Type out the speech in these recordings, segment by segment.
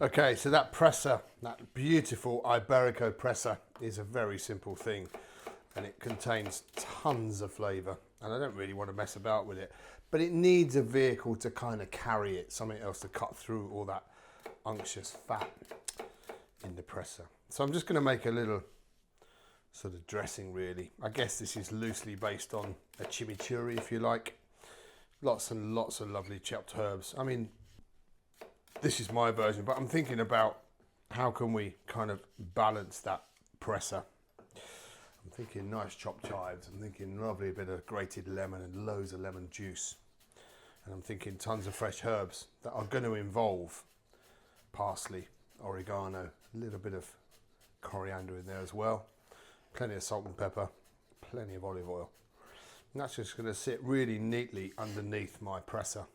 Okay, so that Presa, that beautiful Iberico Presa, is a very simple thing, and it contains tons of flavour, and I don't really want to mess about with it, but it needs a vehicle to kind of carry it, something else to cut through all that unctuous fat in the Presa. So I'm just going to make a little sort of dressing, really. I guess this is loosely based on a chimichurri, if you like. Lots and lots of lovely chopped herbs. I mean, this is my version, but I'm thinking about how can we kind of balance that Presa. I'm thinking nice chopped chives. I'm thinking lovely bit of grated lemon and loads of lemon juice. And I'm thinking tons of fresh herbs that are going to involve parsley, oregano, a little bit of coriander in there as well. Plenty of salt and pepper, plenty of olive oil. And that's just going to sit really neatly underneath my Presa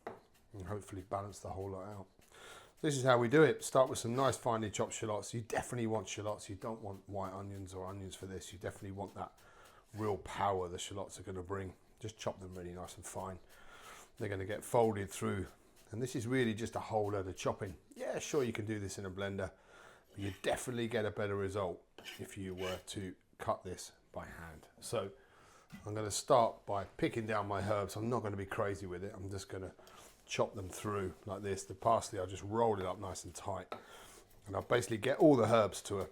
and hopefully balance the whole lot out. This is how we do it. Start with some nice finely chopped shallots. You definitely want shallots. You don't want white onions or onions for this. You definitely want that real power the shallots are going to bring. Just chop them really nice and fine. They're going to get folded through. And this is really just a whole load of chopping. Yeah, sure, you can do this in a blender, but you definitely get a better result if you were to cut this by hand. So I'm going to start by picking down my herbs. I'm not going to be crazy with it. I'm just going to chop them through like this. The parsley, I'll just roll it up nice and tight, and I'll basically get all the herbs to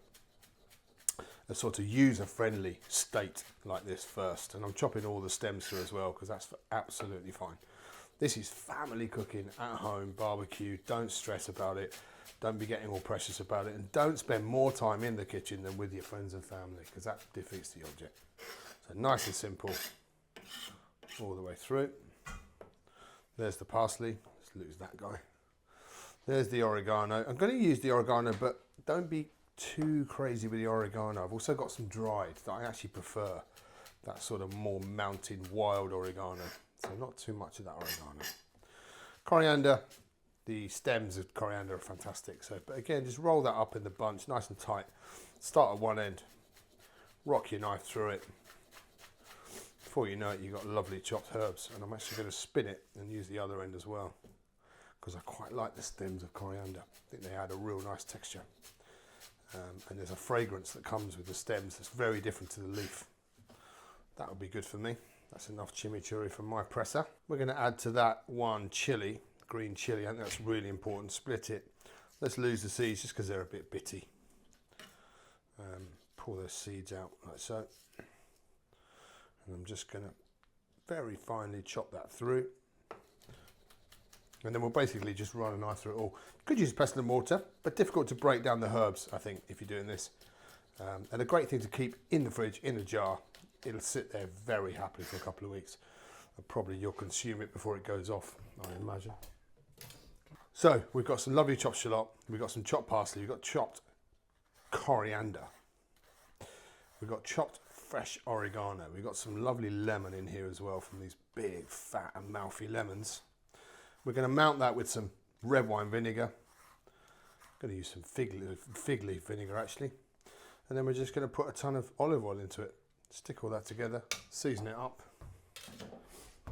a sort of user-friendly state like this first, and I'm chopping all the stems through as well because that's absolutely fine. This is family cooking at home, barbecue. Don't stress about it. Don't be getting all precious about it, and don't spend more time in the kitchen than with your friends and family, because that defeats the object. So nice and simple all the way through. There's the parsley. Let's lose that guy. There's the oregano. I'm going to use the oregano, but don't be too crazy with the oregano. I've also got some dried that I actually prefer. That sort of more mountain wild oregano. So not too much of that oregano. Coriander. The stems of coriander are fantastic. So, but again, just roll that up in the bunch, nice and tight. Start at one end. Rock your knife through it. Before you know it, you've got lovely chopped herbs, and I'm actually going to spin it and use the other end as well, because I quite like the stems of coriander. I think they add a real nice texture, and there's a fragrance that comes with the stems that's very different to the leaf. That would be good for me. That's enough chimichurri from my Presa. We're going to add to that one chili, green chili. I think that's really important. Split it. Let's lose the seeds just because they're a bit bitty. Pull those seeds out like so. And I'm just going to very finely chop that through. And then we'll basically just run a knife through it all. Could use pestle and mortar, but difficult to break down the herbs, I think, if you're doing this. And a great thing to keep in the fridge, in a jar. It'll sit there very happily for a couple of weeks. And probably you'll consume it before it goes off, I imagine. So we've got some lovely chopped shallot. We've got some chopped parsley. We've got chopped coriander. We've got chopped fresh oregano. We've got some lovely lemon in here as well from these big, fat and mouthy lemons. We're going to mount that with some red wine vinegar. I'm going to use some fig leaf vinegar actually. And then we're just going to put a ton of olive oil into it. Stick all that together, season it up.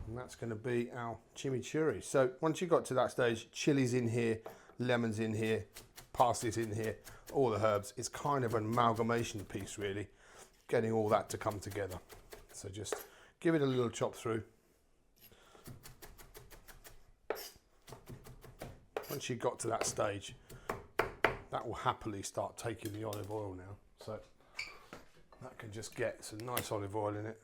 And that's going to be our chimichurri. So once you got to that stage, chili's in here, lemons in here, parsley's in here, all the herbs. It's kind of an amalgamation piece really. Getting all that to come together. So just give it a little chop through. Once you got to that stage, that will happily start taking the olive oil now. So that can just get some nice olive oil in it.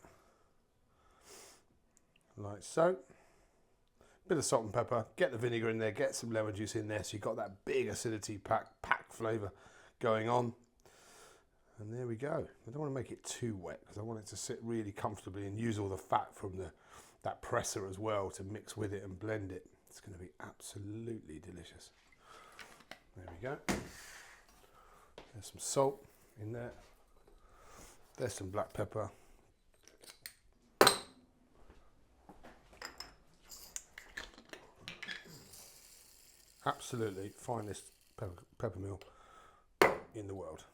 Like so. Bit of salt and pepper. Get the vinegar in there, get some lemon juice in there so you've got that big acidity pack flavour going on. And there we go. I don't want to make it too wet because I want it to sit really comfortably and use all the fat from that Presa as well to mix with it and blend it. It's going to be absolutely delicious. There we go. There's some salt in there. There's some black pepper. Absolutely finest pepper mill in the world.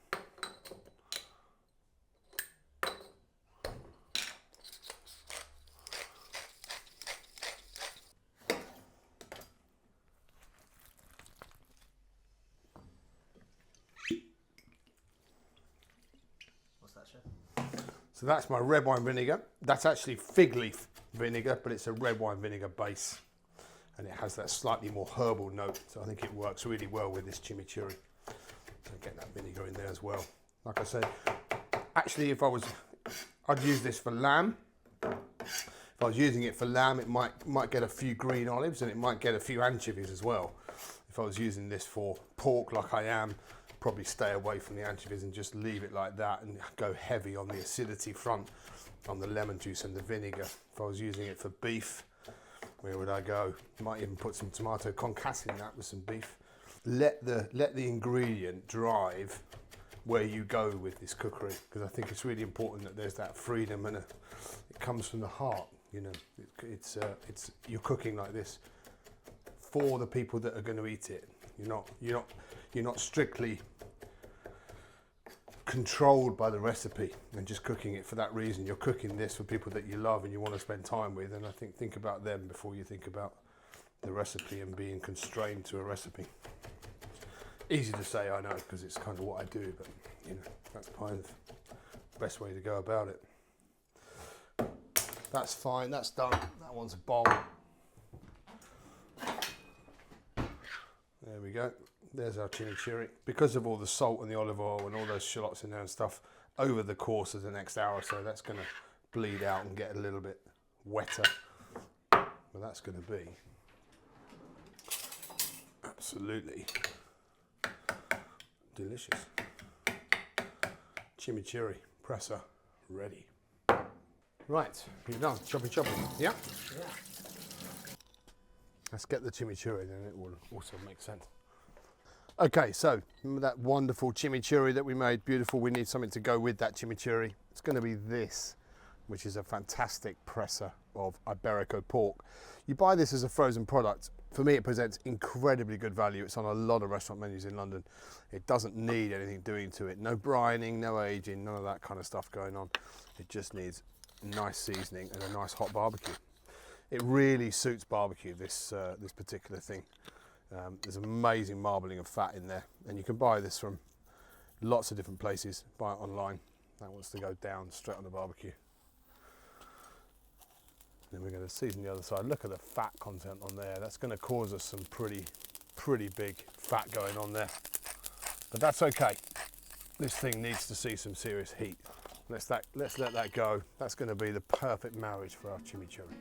So that's my red wine vinegar. That's actually fig leaf vinegar, but it's a red wine vinegar base. And it has that slightly more herbal note. So I think it works really well with this chimichurri. So get that vinegar in there as well. Like I said, actually I'd use this for lamb. If I was using it for lamb, it might get a few green olives and it might get a few anchovies as well. If I was using this for pork like I am, probably stay away from the anchovies and just leave it like that and go heavy on the acidity front, on the lemon juice and the vinegar. If I was using it for beef, where would I go? Might even put some tomato concasse in that with some beef. Let the ingredient drive where you go with this cookery, because I think it's really important that there's that freedom and it comes from the heart. You know, it's you're cooking like this for the people that are going to eat it. You're not strictly controlled by the recipe and just cooking it for that reason. You're cooking this for people that you love and you want to spend time with, and I think about them before you think about the recipe and being constrained to a recipe. Easy to say, I know, because it's kind of what I do, but you know, that's kind of the best way to go about it. That's fine, that's done. That one's a bowl. There we go. There's our chimichurri. Because of all the salt and the olive oil and all those shallots in there and stuff, over the course of the next hour or so, that's going to bleed out and get a little bit wetter. But that's going to be absolutely delicious. Chimichurri Presa ready. Right, you're done. Choppy. Yeah? Yeah. Let's get the chimichurri, then it will also make sense. Okay, so remember that wonderful chimichurri that we made? Beautiful. We need something to go with that chimichurri. It's going to be this, which is a fantastic presa of Iberico pork. You buy this as a frozen product. For me, it presents incredibly good value. It's on a lot of restaurant menus in London. It doesn't need anything doing to it. No brining, no aging, none of that kind of stuff going on. It just needs nice seasoning and a nice hot barbecue. It really suits barbecue, this particular thing. There's amazing marbling of fat in there, and you can buy this from lots of different places. Buy it online. That wants to go down straight on the barbecue. Then we're going to season the other side. Look at the fat content on there. That's going to cause us some pretty big fat going on there, but that's okay. This thing needs to see some serious heat. Let's let that go. That's going to be the perfect marriage for our chimichurri.